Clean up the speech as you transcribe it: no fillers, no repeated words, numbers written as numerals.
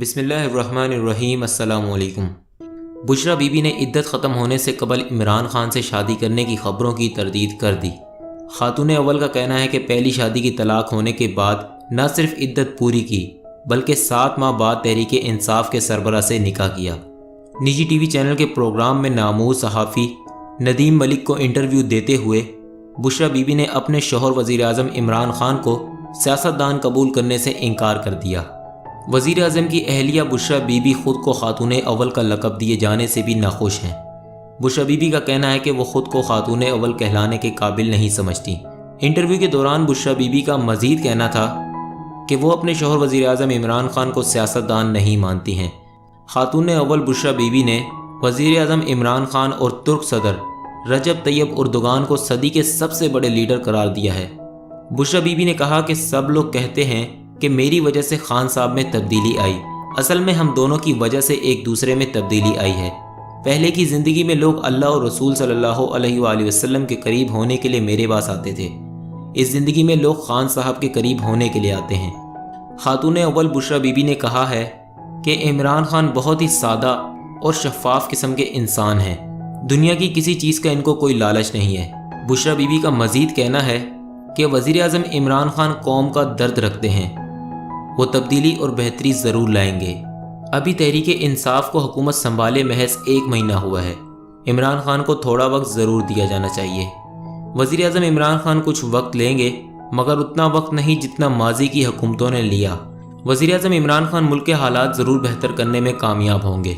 बिस्मिल्लाहिर्रहमानिर्रहीम। अस्सलाम वालेकुम। बुशरा बीबी ने इद्दत ख़त्म होने से कबल इमरान खान से शादी करने की ख़बरों की तरदीद कर दी। खातून अव्वल का कहना है कि पहली शादी की तलाक होने के बाद न सिर्फ इद्दत पूरी की बल्कि 7 माह बाद तहरीक इंसाफ के सरबराह से निकाह किया। निजी टीवी चैनल के प्रोग्राम में नामूज़ सहाफ़ी नदीम मलिक को इंटरव्यू देते हुए बुशरा बीबी ने अपने शौहर वज़ीर आज़म इमरान खान को सियासतदान कबूल करने से इनकार कर दिया। वज़ीर आज़म की अहलिया बुशरा बीबी ख़ुद को खातून अव्वल का लक़ब दिए जाने से भी नाखुश हैं। बुशरा बीबी का कहना है कि वो ख़ुद को खातून अव्वल कहलाने के काबिल नहीं समझती। इंटरव्यू के दौरान बुशरा बीबी का मज़ीद कहना था कि वो अपने शौहर वज़ीर आज़म इमरान खान को सियासतदान नहीं मानती हैं। खातून अव्वल बुशरा बीबी ने वज़ीर आज़म इमरान खान और तुर्क सदर रजब तैयब उर्दुगान को सदी के सबसे बड़े लीडर करार दिया है। बुशरा बीबी ने कहा कि सब लोग कहते हैं कि मेरी वजह से खान साहब में तब्दीली आई, असल में हम दोनों की वजह से एक दूसरे में तब्दीली आई है। पहले की ज़िंदगी में लोग अल्लाह और रसूल सल्लल्लाहु अलैहि वसल्लम के करीब होने के लिए मेरे पास आते थे। इस ज़िंदगी में लोग खान साहब के करीब होने के लिए आते हैं। खातून अव्वल बुशरा बीबी ने कहा है कि इमरान खान बहुत ही सादा और शफाफ किस्म के इंसान हैं। दुनिया की किसी चीज़ का इनको कोई लालच नहीं है। बुशरा बीबी का मज़ीद कहना है कि वज़ीर आज़म इमरान खान कौम का दर्द रखते हैं, वो तब्दीली और बेहतरी ज़रूर लाएंगे। अभी तहरीक इंसाफ को हुकूमत संभाले महज 1 महीना हुआ है। इमरान खान को थोड़ा वक्त ज़रूर दिया जाना चाहिए। वज़ीर आज़म इमरान खान कुछ वक्त लेंगे मगर उतना वक्त नहीं जितना माजी की हुकूमतों ने लिया। वज़ीर आज़म इमरान खान मुल्क के हालात ज़रूर बेहतर करने में कामयाब होंगे।